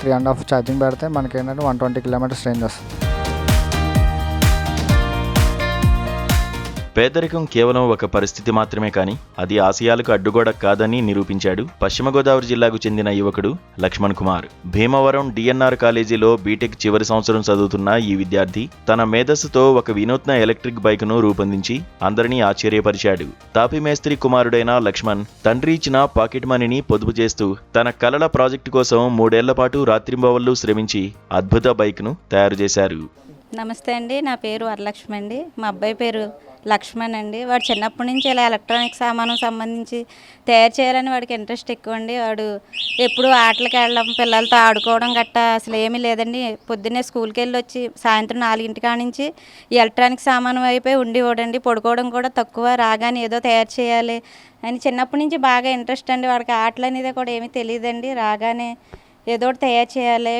3.5 charging పెడితే మనకి ఏంటంటే 120 కిలోమీటర్స్ రేంజ్ వస్తుంది. పేదరికం కేవలం ఒక పరిస్థితి మాత్రమే కానీ అది ఆశయాలకు అడ్డుగోడ కాదని నిరూపించాడు పశ్చిమ గోదావరి జిల్లాకు చెందిన యువకుడు లక్ష్మణ్ కుమార్. భీమవరం డిఎన్ఆర్ కాలేజీలో బీటెక్ చివరి సంవత్సరం చదువుతున్న ఈ విద్యార్థి తన మేధస్సుతో ఒక వినూత్న ఎలక్ట్రిక్ బైక్ను రూపొందించి అందరినీ ఆశ్చర్యపరిచాడు. తాపీ మేస్త్రి కుమారుడైన లక్ష్మణ్ తండ్రి ఇచ్చిన పాకెట్ మనీని పొదుపు చేస్తూ తన కలల ప్రాజెక్టు కోసం 3 ఏళ్ల పాటు రాత్రింబవళ్లు శ్రమించి అద్భుత బైక్ను తయారు చేశారు. నమస్తే అండి, నా పేరు వరలక్ష్మి అండి. మా అబ్బాయి పేరు లక్ష్మణ్ అండి. వాడు చిన్నప్పటి నుంచి ఇలా ఎలక్ట్రానిక్ సామాను సంబంధించి తయారు చేయాలని వాడికి ఇంట్రెస్ట్ ఎక్కువ అండి. వాడు ఎప్పుడు ఆటలకు వెళ్ళడం, పిల్లలతో ఆడుకోవడం గట్టా అసలు ఏమీ లేదండి. పొద్దున్నే స్కూల్కి వెళ్ళి వచ్చి సాయంత్రం 4 కాడ నుంచి ఈ ఎలక్ట్రానిక్ సామాను వైపే ఉండేవాడండి. పడుకోవడం కూడా తక్కువ. రాగానే ఏదో తయారు చేయాలి అని చిన్నప్పటి నుంచి బాగా ఇంట్రెస్ట్ అండి. వాడికి ఆటలు అనేది కూడా ఏమీ తెలియదండి. రాగానే ఏదో ఒకటి తయారు చేయాలి,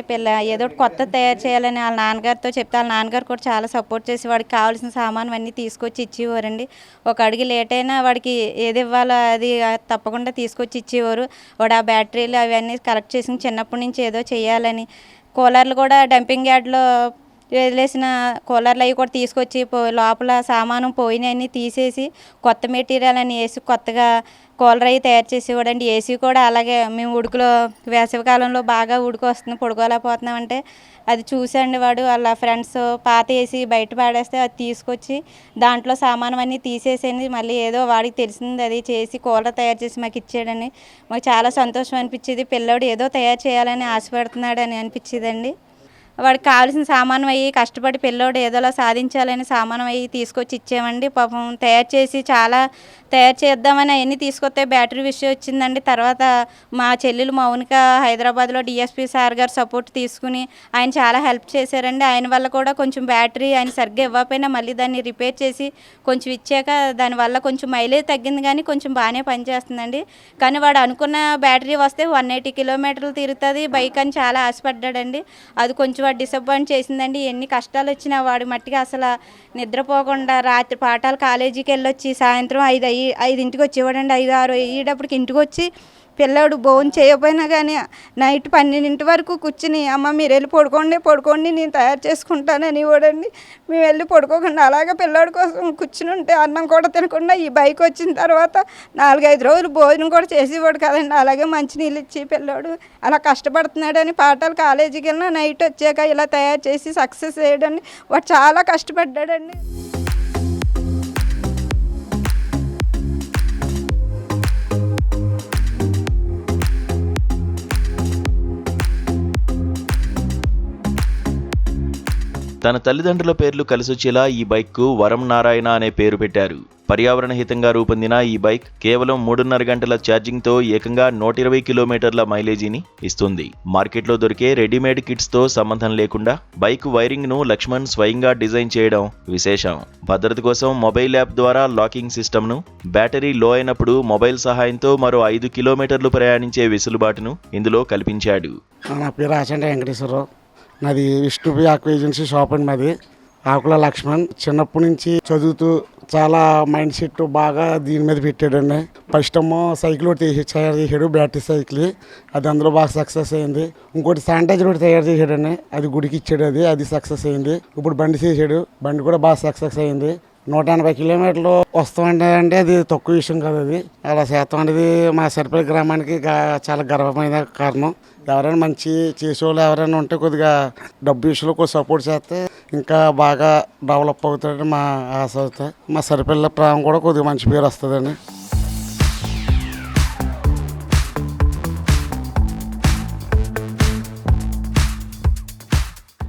ఏదో ఒకటి కొత్త తయారు చేయాలని వాళ్ళ నాన్నగారితో చెప్తే వాళ్ళ నాన్నగారు కూడా చాలా సపోర్ట్ చేసి వాడికి కావాల్సిన సామాను అన్నీ తీసుకొచ్చి ఇచ్చేవారండి. ఒక అడుగు లేట్ అయినా వాడికి ఏది ఇవ్వాలో అది తప్పకుండా తీసుకొచ్చి ఇచ్చేవారు. వాడు ఆ బ్యాటరీలు అవన్నీ కలెక్ట్ చేసి చిన్నప్పటి నుంచి ఏదో చేయాలని కూలర్లు కూడా డంపింగ్ యార్డ్లో వదిలేసిన కూలర్లు అవి కూడా తీసుకొచ్చి లోపల సామాను పోయినవన్నీ తీసేసి కొత్త మెటీరియల్ అని వేసి కొత్తగా కూలర్ అవి తయారు చేసేవాడండి. ఏసీ కూడా అలాగే మేము ఉడుకులో వేసవికాలంలో బాగా ఉడుకు వస్తుంది, పడుకోలేకపోతున్నామంటే అది చూసండి వాడు వాళ్ళ ఫ్రెండ్స్ పాత ఏసీ బయట పాడేస్తే అది తీసుకొచ్చి దాంట్లో సామాను అన్నీ తీసేసేది మళ్ళీ ఏదో వాడికి తెలిసింది అది చేసి కూలర్ తయారు చేసి మాకు ఇచ్చాడని మాకు చాలా సంతోషం అనిపించేది. పిల్లోడు ఏదో తయారు చేయాలని ఆశపడుతున్నాడు అని అనిపించేదండి. వాడికి కావాల్సిన సామాను అయ్యి కష్టపడి పిల్లోడు ఏదోలా సాధించాలని సామాను అయ్యి తీసుకొచ్చి ఇచ్చామండి. పాపం తయారు చేసి చాలా తయారు చేద్దామని అవన్నీ తీసుకొస్తే బ్యాటరీ విషయం వచ్చిందండి. తర్వాత మా చెల్లెలు మౌనిక హైదరాబాద్లో డిఎస్పీ సార్ గారు సపోర్ట్ తీసుకుని ఆయన చాలా హెల్ప్ చేశారండి. ఆయన వల్ల కూడా కొంచెం బ్యాటరీ ఆయన సరిగ్గా ఇవ్వకపోయినా మళ్ళీ దాన్ని రిపేర్ చేసి కొంచెం ఇచ్చాక దానివల్ల కొంచెం మైలేజ్ తగ్గింది కానీ కొంచెం బాగానే పనిచేస్తుందండి. కానీ వాడు అనుకున్న బ్యాటరీ వస్తే 180 కిలోమీటర్లు తిరుగుతుంది బైక్ అని చాలా ఆశపడ్డాడండి. అది కొంచెం వాడు డిసప్పాయింట్ చేసిందండి. ఎన్ని కష్టాలు వచ్చినా వాడి మట్టిగా అసలు నిద్రపోకుండా రాత్రి పాఠాలు కాలేజీకి వెళ్ళొచ్చి సాయంత్రం 5 వచ్చేవాడండి. 5-6 అయ్యేటప్పటికి ఇంటికి వచ్చి పిల్లాడు భోజనం చేయకపోయినా కానీ నైట్ 12 వరకు కూర్చుని అమ్మ మీరు వెళ్ళి పడుకోండి నేను తయారు చేసుకుంటానని ఇవ్వడండి. మేము వెళ్ళి పడుకోకుండా అలాగే పిల్లాడి కోసం కూర్చుని ఉంటే అన్నం కూడా తినకుండా ఈ బైక్ వచ్చిన తర్వాత 4-5 రోజులు భోజనం కూడా చేసేవాడు కదండి. అలాగే మంచినీళ్ళు ఇచ్చి పిల్లాడు అలా కష్టపడుతున్నాడని పాఠాలు కాలేజీకి వెళ్ళినా నైట్ వచ్చాక ఇలా తయారు చేసి సక్సెస్ చేయడండి. వాడు చాలా కష్టపడ్డాడండి. తన తల్లిదండ్రుల పేర్లు కలిసొచ్చేలా ఈ బైక్కు వరం నారాయణ అనే పేరు పెట్టారు. పర్యావరణ హితంగా రూపొందిన ఈ బైక్ కేవలం 3.5 గంటల ఛార్జింగ్తో ఏకంగా 120 కిలోమీటర్ల మైలేజీని ఇస్తుంది. మార్కెట్లో దొరికే రెడీమేడ్ కిట్స్తో సంబంధం లేకుండా బైక్ వైరింగ్ను లక్ష్మణ్ స్వయంగా డిజైన్ చేయడం విశేషం. భద్రత కోసం మొబైల్ యాప్ ద్వారా లాకింగ్ సిస్టమ్ను, బ్యాటరీ లో అయినప్పుడు మొబైల్ సహాయంతో మరో 5 కిలోమీటర్లు ప్రయాణించే వెసులుబాటును ఇందులో కల్పించాడు. నా పేరు ఆచంట వెంకటేశ్వరరావు. నాది విష్ణుపి ఆక్వా ఏజెన్సీ షాప్ అండి. మాది ఆకుల లక్ష్మణ్. చిన్నప్పటి నుంచి చదువుతూ చాలా మైండ్ సెట్ బాగా దీని మీద పెట్టాడండి. ఫస్ట్ ఏమో సైకిల్ ఒకటి తయారు చేశాడు, బ్యాటరీ సైకిల్. అది అందులో బాగా సక్సెస్ అయింది. ఇంకోటి శానిటైజర్ ఒకటి తయారు చేశాడండి, అది గుడికి ఇచ్చాడు, అది సక్సెస్ అయింది. ఇప్పుడు బండి చేశాడు, బండి కూడా బాగా సక్సెస్ అయింది. 180 కిలోమీటర్లు వస్తామంటే అది తక్కువ విషయం కాదు. అది అలా శాతం అనేది మా సరిపల్లి గ్రామానికి చాలా గర్వమైన కారణం. ఎవరైనా మంచి చేసేవాళ్ళు ఎవరైనా ఉంటే కొద్దిగా డబ్బు విషయంలో కొద్దిగా సపోర్ట్ చేస్తే ఇంకా బాగా డెవలప్ అవుతాడని మా ఆశ అవుతాయి. మా సరిపల్లి ప్రాంతం కూడా కొద్దిగా మంచి పేరు వస్తుందని.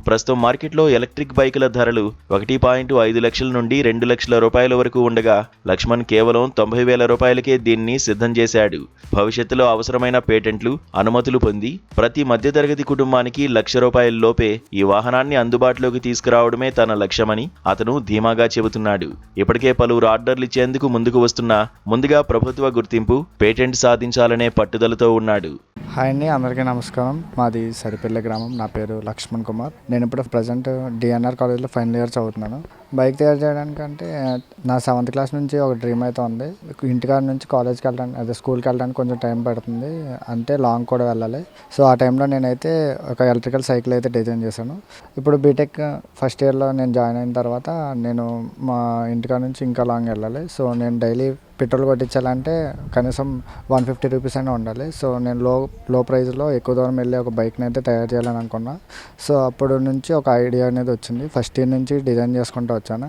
ప్రస్తుతం మార్కెట్లో ఎలక్ట్రిక్ బైకుల ధరలు 1.5 లక్షల నుండి 2 లక్షల రూపాయల వరకు ఉండగా లక్ష్మణ్ కేవలం 90,000 రూపాయలకే దీన్ని సిద్ధం చేశాడు. భవిష్యత్తులో అవసరమైన పేటెంట్లు, అనుమతులు పొంది ప్రతి మధ్యతరగతి కుటుంబానికి ₹1,00,000 లోపే ఈ వాహనాన్ని అందుబాటులోకి తీసుకురావడమే తన లక్ష్యమని అతను ధీమాగా చెబుతున్నాడు. ఇప్పటికే పలువురు ఆర్డర్లు ఇచ్చేందుకు ముందుకు వస్తున్నా ముందుగా ప్రభుత్వ గుర్తింపు, పేటెంట్ సాధించాలనే పట్టుదలతో ఉన్నాడు. హాయ్ అండి, అందరికీ నమస్కారం. మాది సరిపల్లి గ్రామం. నా పేరు లక్ష్మణ్ కుమార్. నేను ఇప్పుడు ప్రజెంట్ డిఎన్ఆర్ కాలేజ్లో ఫైనల్ ఇయర్ చదువుతున్నాను. బైక్ తయారు చేయడానికంటే నా 7th క్లాస్ నుంచి ఒక డ్రీమ్ అయితే ఉంది. ఇంటికాడ నుంచి కాలేజ్కి వెళ్ళడానికి అదే స్కూల్కి వెళ్ళడానికి కొంచెం టైం పడుతుంది, అంటే లాంగ్ కూడా వెళ్ళాలి. సో ఆ టైంలో నేనైతే ఒక ఎలక్ట్రికల్ సైకిల్ అయితే డిజైన్ చేశాను. ఇప్పుడు బీటెక్ ఫస్ట్ ఇయర్లో నేను జాయిన్ అయిన తర్వాత నేను మా ఇంటికాడ నుంచి ఇంకా లాంగ్ వెళ్ళాలి. సో నేను డైలీ పెట్రోల్ కొట్టించాలంటే కనీసం 150 రూపీస్ అయినా ఉండాలి. సో నేను లో ప్రైస్లో ఎక్కువ దూరం వెళ్ళి ఒక బైక్ని అయితే తయారు చేయాలని అనుకున్నా. సో అప్పుడు నుంచి ఒక ఐడియా అనేది వచ్చింది. ఫస్ట్ ఇయర్ నుంచి డిజైన్ చేసుకుంటూ వచ్చాను.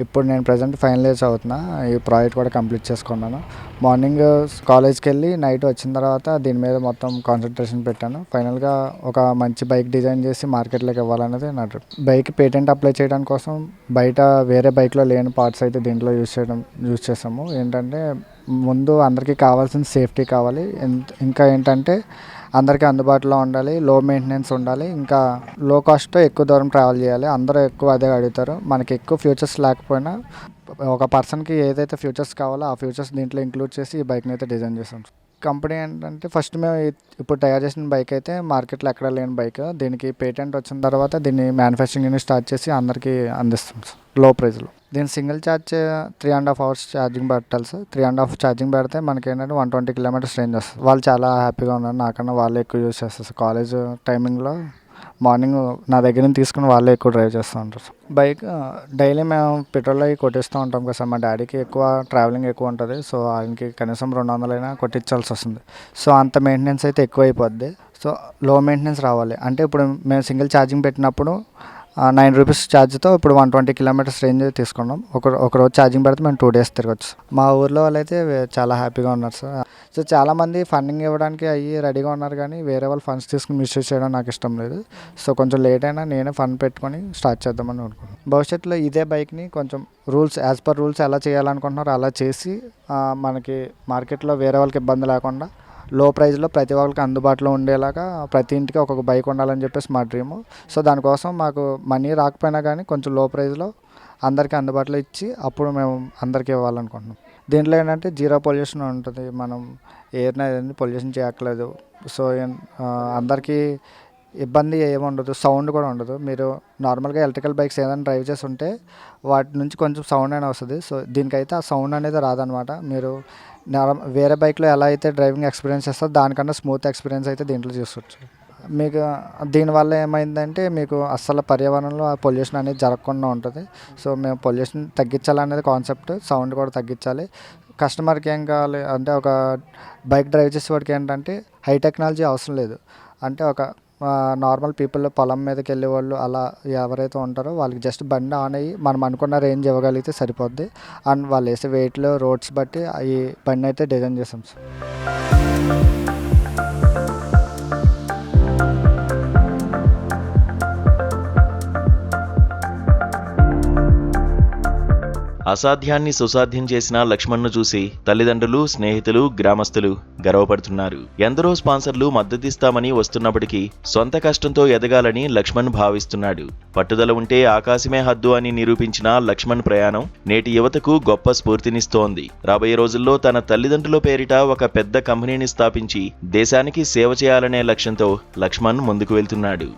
ఇప్పుడు నేను ప్రజెంట్ ఫైనల్ ఇయర్స్ అవుతున్నా. ఈ ప్రాజెక్ట్ కూడా కంప్లీట్ చేసుకున్నాను. మార్నింగ్ కాలేజ్కి వెళ్ళి నైట్ వచ్చిన తర్వాత దీని మీద మొత్తం కాన్సన్ట్రేషన్ పెట్టాను. ఫైనల్గా ఒక మంచి బైక్ డిజైన్ చేసి మార్కెట్లోకి ఇవ్వాలనేది నా డ్రీమ్. బైక్ పేటెంట్ అప్లై చేయడం కోసం బయట వేరే బైక్లో లేని పార్ట్స్ అయితే దీంట్లో యూజ్ చేసాము. ఏంటంటే ముందు అందరికీ కావాల్సిన సేఫ్టీ కావాలి, ఇంకా ఏంటంటే అందరికీ అందుబాటులో ఉండాలి, లో మెయింటెనెన్స్ ఉండాలి, ఇంకా లో కాస్ట్తో ఎక్కువ దూరం ట్రావెల్ చేయాలి. అందరూ ఎక్కువ అదే అడుగుతారు. మనకి ఎక్కువ ఫ్యూచర్స్ లేకపోయినా ఒక పర్సన్కి ఏదైతే ఫ్యూచర్స్ కావాలో ఆ ఫ్యూచర్స్ దీంట్లో ఇంక్లూడ్ చేసి ఈ బైక్ని అయితే డిజైన్ చేసాం. కంపెనీ ఏంటంటే ఫస్ట్ మేము ఇప్పుడు తయారు చేసిన బైక్ అయితే మార్కెట్లో ఎక్కడ లేని బైక్. దీనికి పేటెంట్ వచ్చిన తర్వాత దీన్ని మ్యానుఫ్యాక్చరింగ్ యూనిట్ స్టార్ట్ చేసి అందరికీ అందిస్తాం లో ప్రైస్లో. దీని సింగిల్ ఛార్జ్ 3.5 hours ఛార్జింగ్ పెట్టాలి సార్. 3.5 ఛార్జింగ్ పెడితే మనకి ఏంటంటే 120 kilometers రేంజ్ వస్తుంది. వాళ్ళు చాలా హ్యాపీగా ఉన్నారు. నాకన్నా వాళ్ళే ఎక్కువ యూజ్ చేస్తారు సార్. కాలేజ్ టైమింగ్లో మార్నింగ్ నా దగ్గర నుంచి తీసుకుని వాళ్ళే ఎక్కువ డ్రైవ్ చేస్తూ ఉంటారు. బైక్ డైలీ మేము పెట్రోల్ అవి కొట్టిస్తూ ఉంటాం కదా సార్. మా డాడీకి ఎక్కువ ట్రావెలింగ్ ఎక్కువ ఉంటుంది. సో ఆయనకి కనీసం 200 అయినా కొట్టించాల్సి వస్తుంది. సో అంత మెయింటెనెన్స్ అయితే ఎక్కువ అయిపోద్ది. సో లో మెయింటెనెన్స్ రావాలి అంటే ఇప్పుడు మేము సింగిల్ ఛార్జింగ్ పెట్టినప్పుడు 9 రూపీస్ ఛార్జ్తో ఇప్పుడు 120 kilometers రేంజ్ తీసుకున్నాం. ఒక రోజు ఛార్జింగ్ పెడితే మేము 2 days తిరగచ్చు. మా ఊర్లో వాళ్ళైతే చాలా హ్యాపీగా ఉన్నారు సార్. సో చాలామంది ఫండింగ్ ఇవ్వడానికి అయ్యి రెడీగా ఉన్నారు, కానీ వేరే వాళ్ళు ఫండ్స్ తీసుకుని మిస్యూజ్ చేయడం నాకు ఇష్టం లేదు. సో కొంచెం లేట్ అయినా నేనే ఫండ్ పెట్టుకొని స్టార్ట్ చేద్దామని అనుకుంటున్నాను. భవిష్యత్తులో ఇదే బైక్ని కొంచెం యాజ్ పర్ రూల్స్ ఎలా చేయాలనుకుంటున్నారో అలా చేసి మనకి మార్కెట్లో వేరే వాళ్ళకి ఇబ్బంది లేకుండా లో ప్రైస్లో ప్రతి ఒక్కరికి అందుబాటులో ఉండేలాగా ప్రతి ఇంటికి ఒక్కొక్క బైక్ ఉండాలని చెప్పేసి మా డ్రీము. సో దానికోసం మాకు మనీ రాకపోయినా కానీ కొంచెం లో ప్రైస్లో అందరికీ అందుబాటులో ఇచ్చి అప్పుడు మేము అందరికీ ఇవ్వాలనుకుంటున్నాం. దీంట్లో ఏంటంటే 0 పొల్యూషన్ ఉంటుంది. మనం ఎయిర్ని పొల్యూషన్ చేయక్కర్లేదు. సో అందరికీ ఇబ్బంది ఏముండదు, సౌండ్ కూడా ఉండదు. మీరు నార్మల్గా ఎలక్ట్రికల్ బైక్స్ ఏదైనా డ్రైవ్ చేసి ఉంటే వాటి నుంచి కొంచెం సౌండ్ అయినా వస్తుంది. సో దీనికైతే ఆ సౌండ్ అనేది రాదనమాట. మీరు వేరే బైక్లో ఎలా అయితే డ్రైవింగ్ ఎక్స్పీరియన్స్ చేస్తారో దానికన్నా స్మూత్ ఎక్స్పీరియన్స్ అయితే దీంట్లో చూసుకోవచ్చు. మీకు దీనివల్ల ఏమైందంటే మీకు అస్సలు పర్యావరణంలో ఆ పొల్యూషన్ అనేది జరగకుండా ఉంటుంది. సో మేము పొల్యూషన్ తగ్గించాలనేది కాన్సెప్ట్. సౌండ్ కూడా తగ్గించాలి. కస్టమర్కి ఏం కావాలి అంటే ఒక బైక్ డ్రైవ్ చేసేవాడికి ఏంటంటే హై టెక్నాలజీ అవసరం లేదు. అంటే ఒక నార్మల్ పీపుల్ పొలం మీదకి వెళ్ళే వాళ్ళు అలా ఎవరైతే ఉంటారో వాళ్ళకి జస్ట్ బండి ఆన్ అయ్యి మనం అనుకున్న రేంజ్ ఇవ్వగలిగితే సరిపోద్ది. అండ్ వాళ్ళు వేసే వెయిట్లు రోడ్స్ బట్టి ఈ బండి అయితే డిజైన్ చేసాం సార్. అసాధ్యాన్ని సుసాధ్యం చేసిన లక్ష్మణ్ను చూసి తల్లిదండ్రులు, స్నేహితులు, గ్రామస్తులు గర్వపడుతున్నారు. ఎందరో స్పాన్సర్లు మద్దతిస్తామని వస్తున్నప్పటికీ సొంత కష్టంతో ఎదగాలని లక్ష్మణ్ భావిస్తున్నాడు. పట్టుదల ఉంటే ఆకాశమే హద్దు అని నిరూపించిన లక్ష్మణ్ ప్రయాణం నేటి యువతకు గొప్ప స్ఫూర్తినిస్తోంది. రాబోయే రోజుల్లో తన తల్లిదండ్రుల పేరిట ఒక పెద్ద కంపెనీని స్థాపించి దేశానికి సేవ చేయాలనే లక్ష్యంతో లక్ష్మణ్ ముందుకు వెళ్తున్నాడు.